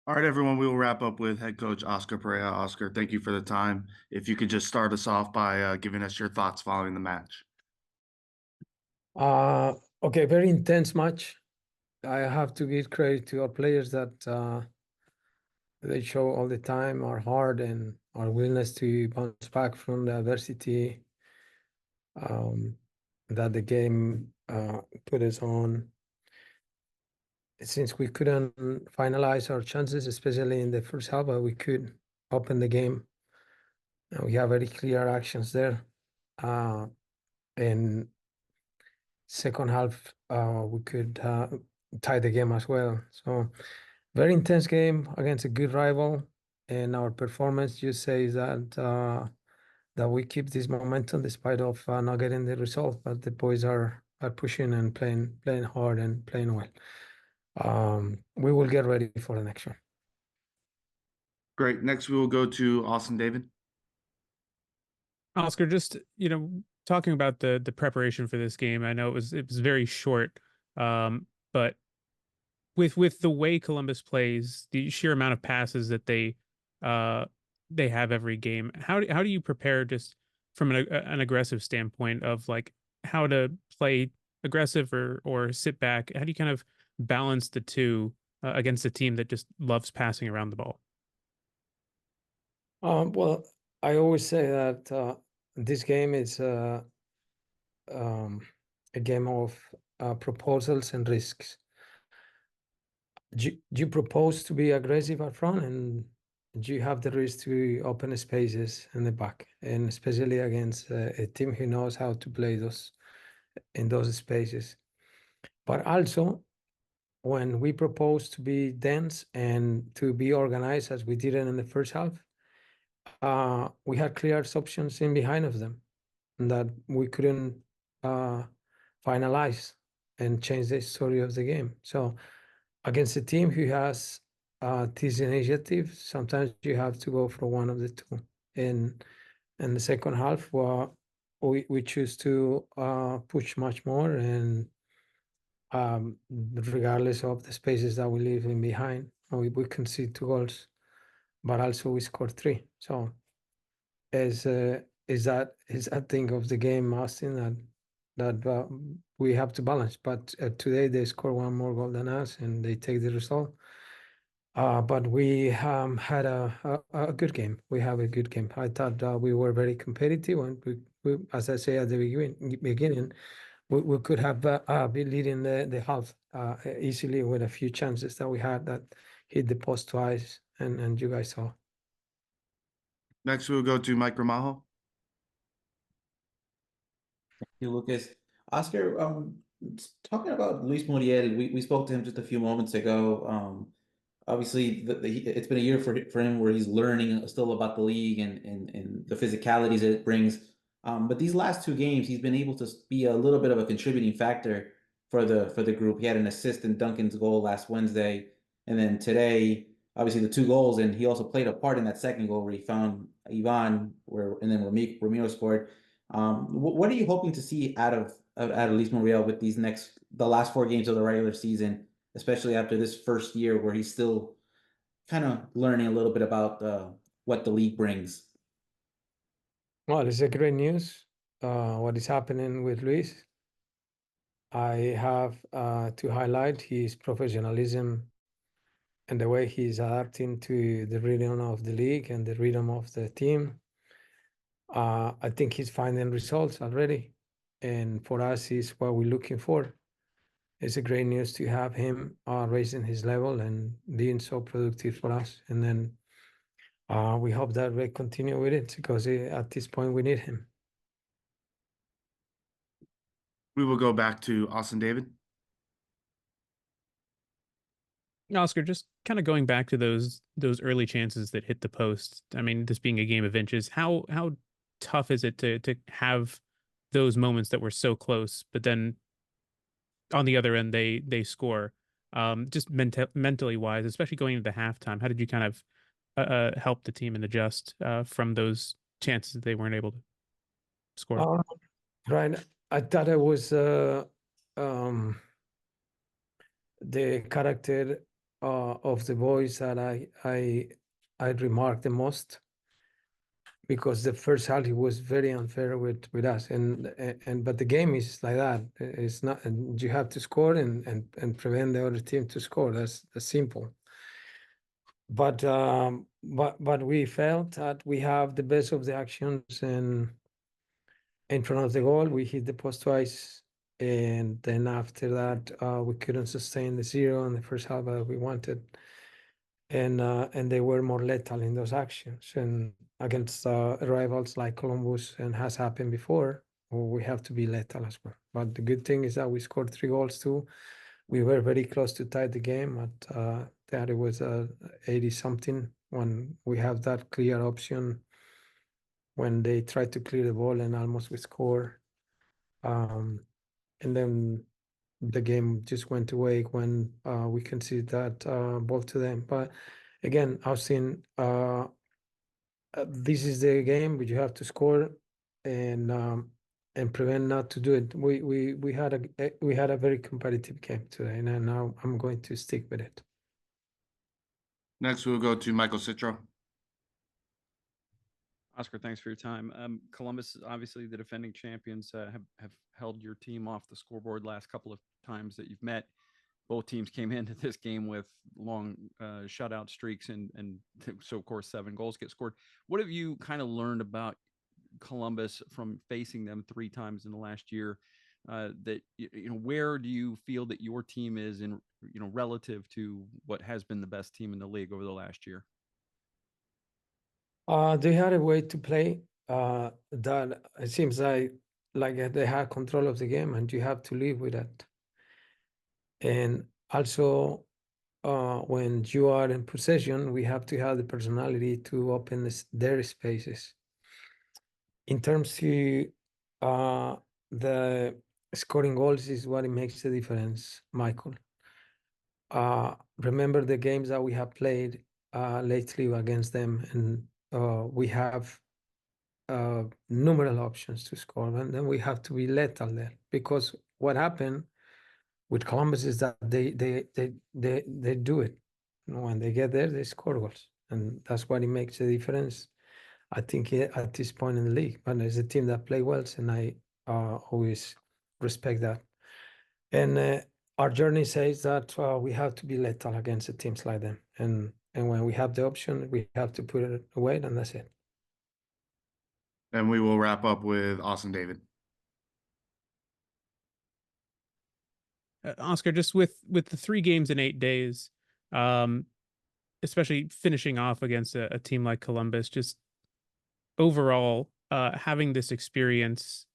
All right, everyone, we will wrap up with head coach Oscar Pareja. Oscar, thank you for the time. If you could just start us off by giving us your thoughts following the match. Uh, okay, very intense match. I have to give credit to our players that they show all the time our heart and our willingness to bounce back from the adversity um, that the game put us on. Since we couldn't finalize our chances, especially in the first half, but we could open the game. And we have very clear actions there. And second half, we could tie the game as well. So very intense game against a good rival, and our performance just says that we keep this momentum despite of not getting the result. But the boys are pushing and playing hard and playing well. We will get ready for the next one. Great. Next, we will go to Austin David. Oscar, just talking about the preparation for this game, I know it was very short, but with the way Columbus plays, the sheer amount of passes that uh they have every game, how do you prepare just from an aggressive standpoint of like how to play aggressive or sit back? How do you kind of balance the two against a team that just loves passing around the ball? Well, I always say that this game is um, a game of proposals and risks. You propose to be aggressive up front, and you have the risk to open spaces in the back, and especially against a team who knows how to play those in those spaces. But also, when we propose to be dense and to be organized as we did it in the first half, we had clear options in behind of them that we couldn't uh, finalize and change the story of the game. So against a team who has this initiative, sometimes you have to go for one of the two. In the second half, we choose to push much more, and regardless of the spaces that we leave in behind, we concede 2 goals, but also we scored three. So is that thing of the game, Austin, that we have to balance. But today they score one more goal than us, and they take the result. But we had a good game. We have a good game. I thought we were very competitive, and as I say at the beginning, we could have been leading the half easily with a few chances that we had that hit the post twice, and you guys saw. Next, we will go to Mike Ramajo. You, Lucas. Oscar, talking about Luis Muriel, we spoke to him just a few moments ago. Obviously, it's been a year for him where he's learning still about the league and the physicalities that it brings. But these last two games, he's been able to be a little bit of a contributing factor for the group. He had an assist in Duncan's goal last Wednesday, and then today, obviously the two goals, and he also played a part in that second goal where he found Ivan, and then Ramiro scored. What are you hoping to see out of Luis Muriel with the last four games of the regular season, especially after this first year where he's still kind of learning a little bit about what the league brings? Well, it's a great news. What is happening with Luis? I have to highlight his professionalism and the way he's adapting to the rhythm of the league and the rhythm of the team. I think he's finding results already, and for us, is what we're looking for. It's a great news to have him raising his level and being so productive for us. And then we hope that we continue with it because at this point we need him. We will go back to Austin David. Oscar, just kind of going back to those early chances that hit the post. I mean, this being a game of inches, how tough is it to have those moments that were so close, but then on the other end they score. Just mentally wise, especially going into the halftime. How did you kind of help the team and adjust from those chances that they weren't able to score? Uh, right. I thought it was um, the character of the boys that I remarked the most, because the first half it was very unfair with us, and but the game is like that. It's not, and you have to score and prevent the other team to score. That's simple. But we felt that we have the best of the actions and in front of the goal. We hit the post twice, and then after that we couldn't sustain the 0 in the first half that we wanted, and they were more lethal in those actions. And against rivals like Columbus, and has happened before, we have to be lethal as well. But the good thing is that we scored 3 goals too. We were very close to tie the game at that it was 80 something, when we have that clear option when they tried to clear the ball and almost we score. And then the game just went away when we conceded that ball to them. But again, Austin, this is the game, but you have to score and prevent not to do it. We had a very competitive game today, and now I'm going to stick with it. Next, we'll go to Michael Citro. Oscar, thanks for your time. Columbus, obviously the defending champions, have held your team off the scoreboard last couple of times that you've met. Both teams came into this game with long shutout streaks, and so of course 7 goals get scored. What have you kind of learned about Columbus from facing them 3 times in the last year? That where do you feel that your team is in relative to what has been the best team in the league over the last year? They had a way to play that it seems like they had control of the game, and you have to live with that. And also, when you are in possession, we have to have the personality to open their spaces. In terms of the scoring goals is what it makes the difference, Michael. Remember the games that we have played lately against them, and we have numerous options to score, and then we have to be lethal there. Because what happened with Columbus is that they do it. When they get there, they score goals, and that's what it makes a difference, I think, at this point in the league. But it's a team that play well, and I always respect that. And our journey says that we have to be lethal against teams like them, and when we have the option, we have to put it away, and that's it. And we will wrap up with Austin David. Oscar, just with the 3 games in 8 days, especially finishing off against a team like Columbus, just overall having this experience,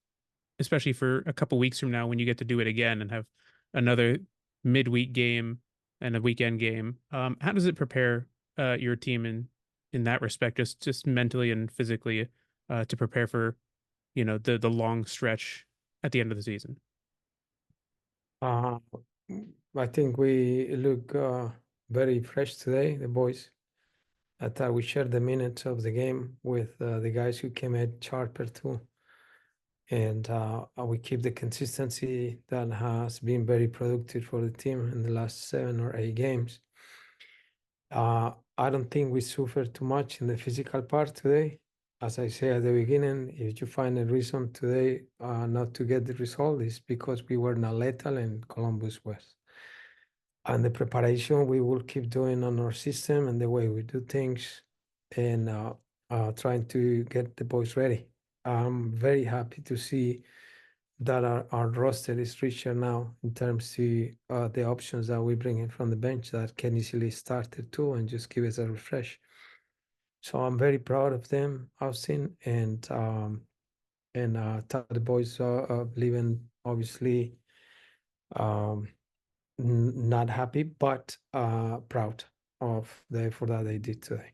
especially for a couple weeks from now when you get to do it again and have another midweek game and a weekend game, how does it prepare your team in that respect, just mentally and physically, to prepare for the long stretch at the end of the season? I think we look very fresh today, the boys. I thought we shared the minutes of the game with the guys who came at sharper too. And we keep the consistency that has been very productive for the team in the last 7 or 8 games. I don't think we suffered too much in the physical part today. As I said at the beginning, if you find a reason today not to get the result, is because we were not lethal and Columbus was. And the preparation we will keep doing on our system and the way we do things, and trying to get the boys ready. I'm very happy to see that our roster is richer now in terms of the options that we bring in from the bench that can easily start it too and just give us a refresh. So I'm very proud of them, Austin, and the boys are leaving obviously not happy, but proud of the effort that they did today.